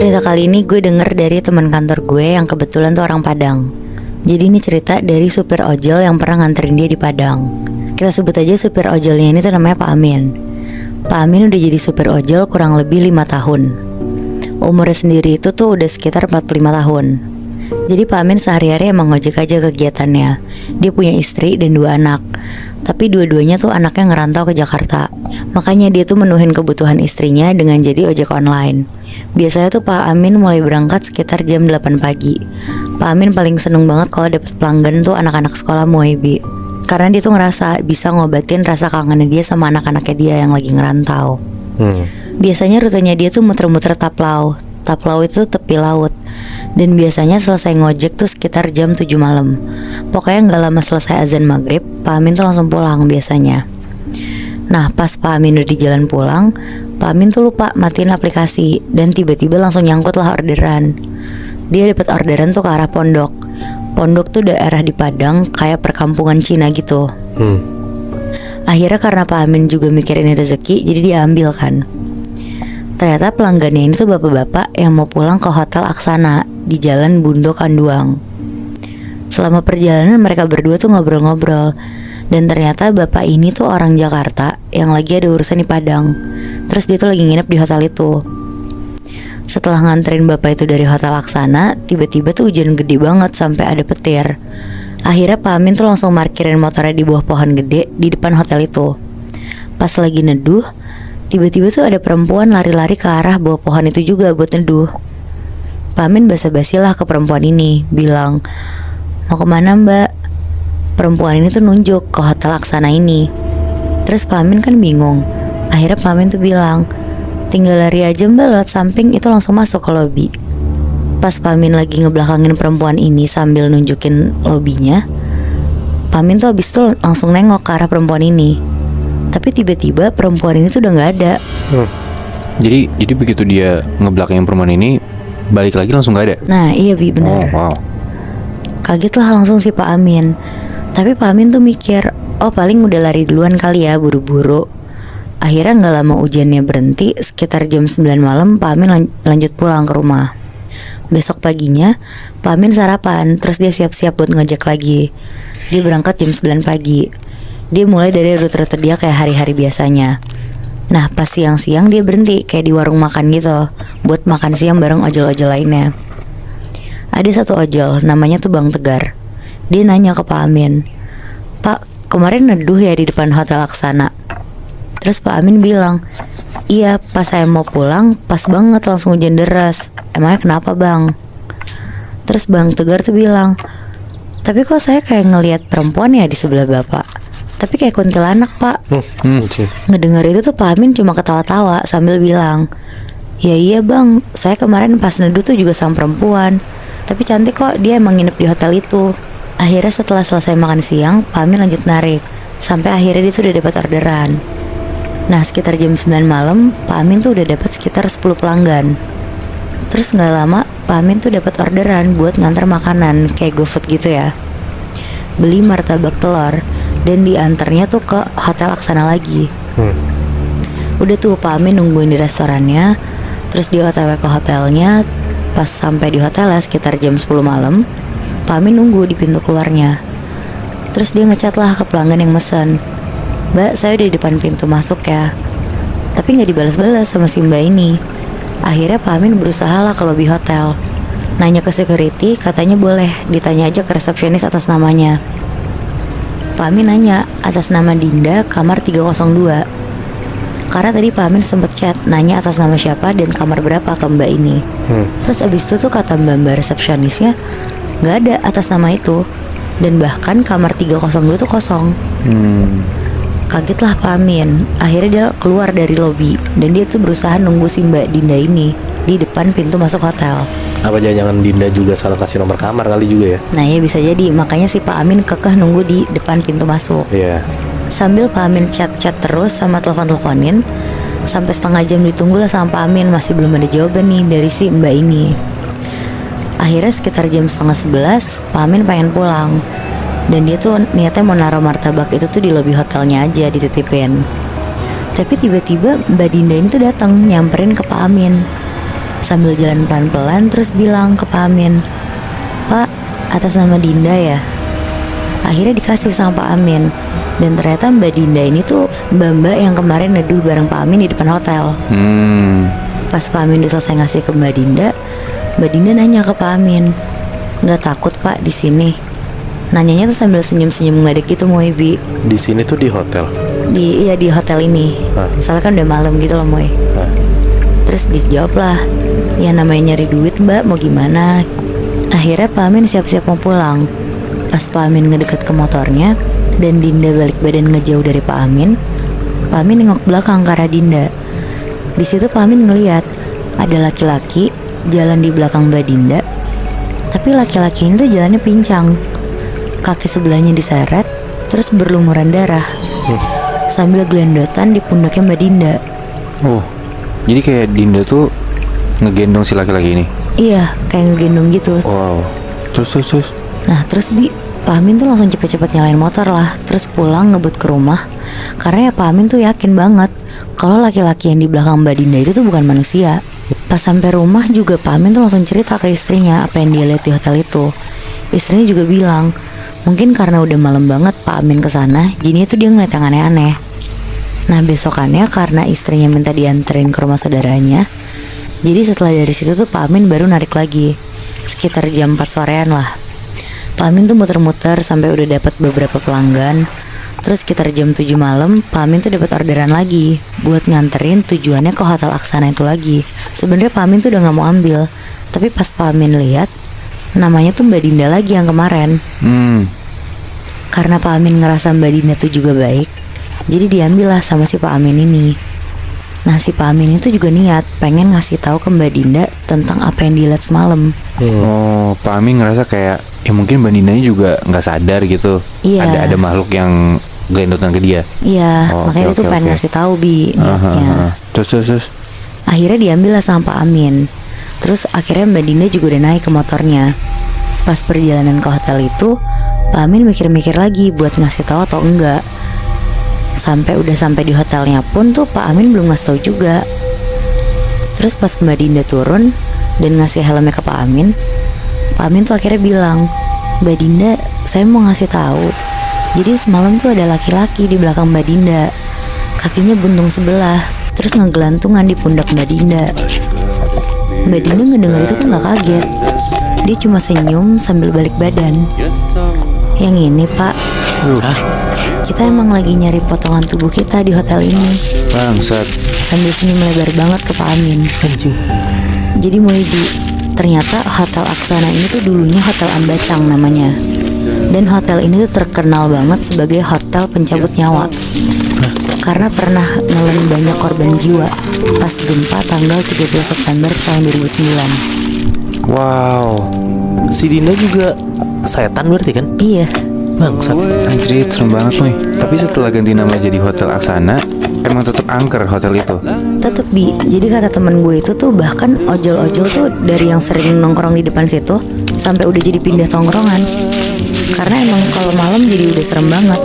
Cerita kali ini gue denger dari teman kantor gue yang kebetulan tuh orang Padang. Jadi ini cerita dari supir ojol yang pernah nganterin dia di Padang. Kita sebut aja supir ojolnya ini tuh namanya Pak Amin. Pak Amin udah jadi supir ojol kurang lebih 5 tahun. Umurnya sendiri itu tuh udah sekitar 45 tahun. Jadi Pak Amin sehari-hari emang ngojek aja kegiatannya. Dia punya istri dan 2 anak. Tapi dua-duanya tuh anaknya ngerantau ke Jakarta. Makanya dia tuh menuhin kebutuhan istrinya dengan jadi ojek online. Biasanya tuh Pak Amin mulai berangkat sekitar jam 8 pagi. Pak Amin paling seneng banget kalau dapet pelanggan tuh anak-anak sekolah Muebi. Karena dia tuh ngerasa bisa ngobatin rasa kangennya dia sama anak-anaknya dia yang lagi ngerantau. Biasanya rutenya dia tuh muter-muter Taplau. Taplau itu tuh tepi laut. Dan biasanya selesai ngojek tuh sekitar jam 7 malam. Pokoknya gak lama selesai azan maghrib, Pak Amin tuh langsung pulang biasanya. Nah pas Pak Amin udah di jalan pulang, Pak Amin tuh lupa matiin aplikasi. Dan tiba-tiba langsung nyangkut lah orderan. Dia dapat orderan tuh ke arah Pondok. Pondok tuh daerah di Padang, kayak perkampungan Cina gitu. Akhirnya karena Pak Amin juga mikirin rezeki, jadi dia ambil kan. Ternyata pelanggannya ini tuh bapak-bapak yang mau pulang ke Hotel Aksana di Jalan Bundo Kanduang. Selama perjalanan mereka berdua tuh ngobrol-ngobrol. Dan ternyata bapak ini tuh orang Jakarta yang lagi ada urusan di Padang. Terus dia tuh lagi nginep di hotel itu. Setelah nganterin bapak itu dari Hotel Aksana, tiba-tiba tuh hujan gede banget sampai ada petir. Akhirnya Pak Amin tuh langsung parkirin motornya di bawah pohon gede di depan hotel itu. Pas lagi neduh, tiba-tiba tuh ada perempuan lari-lari ke arah bawah pohon itu juga buat neduh. Pak Amin basa-basi lah ke perempuan ini, bilang, "Mau kemana mbak?" Perempuan ini tuh nunjuk ke Hotel Aksana ini. Terus Pak Amin kan bingung. Akhirnya Pak Amin tuh bilang, "Tinggal lari aja mbak lewat samping, itu langsung masuk ke lobi." Pas Pak Amin lagi ngebelakangin perempuan ini sambil nunjukin lobinya, Pak Amin tuh abis itu langsung nengok ke arah perempuan ini. Tapi tiba-tiba perempuan ini tuh udah gak ada. Jadi begitu dia ngebelakangin perempuan ini, balik lagi langsung gak ada? Nah iya Bi, benar. Wow. Kaget lah langsung si Pak Amin. Tapi Pak Amin tuh mikir, oh paling udah lari duluan kali ya, buru-buru. Akhirnya gak lama hujannya berhenti. Sekitar jam 9 malam Pak Amin lanjut pulang ke rumah. Besok paginya Pak Amin sarapan, terus dia siap-siap buat ngojek lagi. Dia berangkat jam 9 pagi. Dia mulai dari rute-rute dia kayak hari-hari biasanya. Nah pas siang-siang dia berhenti kayak di warung makan gitu, buat makan siang bareng ojol-ojol lainnya. Ada satu ojol, namanya tuh Bang Tegar. Dia nanya ke Pak Amin, "Pak, kemarin neduh ya di depan Hotel Aksana?" Terus Pak Amin bilang, "Iya, pas saya mau pulang, pas banget langsung hujan deras. Emangnya kenapa bang?" Terus Bang Tegar tuh bilang, "Tapi kok saya kayak ngelihat perempuan ya di sebelah bapak. Tapi kayak kuntilanak pak." Ngedengar itu tuh Pak Amin cuma ketawa-tawa sambil bilang, "Ya iya bang, saya kemarin pas neduh tuh juga sama perempuan. Tapi cantik kok, dia emang nginep di hotel itu." Akhirnya setelah selesai makan siang, Pak Amin lanjut narik. Sampai akhirnya dia tuh udah dapat orderan. Nah sekitar jam 9 malam, Pak Amin tuh udah dapat sekitar 10 pelanggan. Terus gak lama, Pak Amin tuh dapat orderan buat nganter makanan kayak GoFood gitu ya. Beli martabak telur dan diantarnya tuh ke Hotel Aksana lagi. Udah tuh Pak Amin nungguin di restorannya. Terus dia OTW ke hotelnya. Pas sampai di hotelnya sekitar jam 10 malam, Pak Amin nunggu di pintu keluarnya. Terus dia ngechat lah ke pelanggan yang mesen, "Mbak, saya udah di depan pintu masuk ya." Tapi gak dibalas-balas sama si mbak ini. Akhirnya Pak Amin berusaha lah ke lobi hotel. Nanya ke security, katanya boleh ditanya aja ke resepsionis atas namanya. Pak Amin nanya atas nama Dinda, kamar 302. Karena tadi Pak Amin sempet chat nanya atas nama siapa dan kamar berapa ke mbak ini. Terus abis itu tuh kata mbak resepsionisnya, gak ada atas nama itu. Dan bahkan kamar 302 tuh kosong. Kagetlah Pak Amin. Akhirnya dia keluar dari lobi. Dan dia tuh berusaha nunggu si mbak Dinda ini di depan pintu masuk hotel. Apa jangan Dinda juga salah kasih nomor kamar kali juga ya? Nah ya bisa jadi. Makanya si Pak Amin kekeh nunggu di depan pintu masuk. Iya. Sambil Pak Amin chat-chat terus sama telepon-teleponin. Sampai setengah jam ditunggu lah sama Pak Amin. Masih belum ada jawaban nih dari si mbak ini. Akhirnya sekitar jam 10:30 Pak Amin pengen pulang. Dan dia tuh niatnya mau naruh martabak itu tuh di lobi hotelnya aja dititipin. Tapi tiba-tiba Mbak Dinda ini tuh datang nyamperin ke Pak Amin. sambil jalan pelan-pelan terus bilang ke Pak Amin, "Pak, atas nama Dinda ya?" Akhirnya dikasih sama Pak Amin. Dan ternyata Mbak Dinda ini tuh mbak-mbak yang kemarin neduh bareng Pak Amin di depan hotel. Pas Pak Amin udah selesai ngasih ke Mbak Dinda nanya ke Pak Amin, "Nggak takut Pak di sini?" Nanyanya tuh sambil senyum-senyum ngeledek gitu Moy, Bi. Di sini tuh di hotel. Di hotel ini. Soalnya kan udah malam gitu loh Moy. Terus dijawab lah, "Ya namanya nyari duit Mbak, mau gimana?" Akhirnya Pak Amin siap-siap mau pulang. Pas Pak Amin ngedeket ke motornya dan Dinda balik badan ngejauh dari Pak Amin nengok belakang ke arah Dinda. Di situ Pak Amin ngeliat ada laki-laki jalan di belakang Mbak Dinda. Tapi laki-laki ini tuh jalannya pincang, kaki sebelahnya diseret, terus berlumuran darah, sambil gelendotan di pundaknya Mbak Dinda. Oh, jadi kayak Dinda tuh ngegendong si laki-laki ini? Iya, kayak ngegendong gitu. Wow. Terus. Nah terus Pak Amin tuh langsung cepet-cepet nyalain motor lah, terus pulang ngebut ke rumah. Karena ya Pak Amin tuh yakin banget kalau laki-laki yang di belakang Mbak Dinda itu tuh bukan manusia. Pas sampai rumah juga Pak Amin tuh langsung cerita ke istrinya apa yang dia lihat di hotel itu. Istrinya juga bilang, mungkin karena udah malam banget Pak Amin kesana, jadinya tuh dia ngeliat yang aneh-aneh. Nah besokannya karena istrinya minta dianterin ke rumah saudaranya, jadi setelah dari situ tuh Pak Amin baru narik lagi, sekitar jam 4 sorean lah. Pak Amin tuh muter-muter sampai udah dapat beberapa pelanggan. Terus sekitar jam 7 malam Pak Amin tuh dapat orderan lagi buat nganterin tujuannya ke Hotel Aksana itu lagi. Sebenarnya Pak Amin tuh udah gak mau ambil, tapi pas Pak Amin lihat namanya tuh Mbak Dinda lagi yang kemarin. Karena Pak Amin ngerasa Mbak Dinda tuh juga baik, jadi diambil lah sama si Pak Amin ini. Nah si Pak Amin itu juga niat pengen ngasih tahu ke Mbak Dinda tentang apa yang dilihat semalam. Oh, Pak Amin ngerasa kayak ya mungkin Mbak Dindanya juga nggak sadar gitu. Iya. Ada makhluk yang gelendotan ke dia. Iya, makanya dia tuh pengen ngasih tahu Bi niatnya. Terus. Akhirnya diambil lah sama Pak Amin. Terus akhirnya Mbak Dinda juga udah naik ke motornya. Pas perjalanan ke hotel itu, Pak Amin mikir-mikir lagi buat ngasih tahu atau enggak. Sampai di hotelnya pun tuh Pak Amin belum ngasih tahu juga. Terus pas Mbak Dinda turun dan ngasih helmnya ke Pak Amin tuh akhirnya bilang, "Mbak Dinda, saya mau ngasih tahu. Jadi semalam tuh ada laki-laki di belakang Mbak Dinda. Kakinya buntung sebelah, terus ngegelantungan di pundak Mbak Dinda." Mbak Dinda ngedenger itu tuh gak kaget. Dia cuma senyum sambil balik badan. "Yang ini Pak, kita emang lagi nyari potongan tubuh kita di hotel ini." Bangsat. Sambil senyum lebar banget ke Pak Amin. Anjing. Jadi ternyata Hotel Aksana ini tuh dulunya Hotel Ambacang namanya. Dan hotel ini tuh terkenal banget sebagai hotel pencabut nyawa. Karena pernah nelen banyak korban jiwa pas gempa tanggal 30 September tahun 2009. Wow. Si Dinda juga setan berarti kan? Iya. Bangsat. Anjir, serem banget nih. Tapi setelah ganti nama jadi Hotel Aksana, emang tetap angker hotel itu? Tetep Bi. Jadi kata temen gue itu tuh bahkan ojol-ojol tuh dari yang sering nongkrong di depan situ sampai udah jadi pindah tongkrongan. Karena emang kalau malam jadi udah serem banget.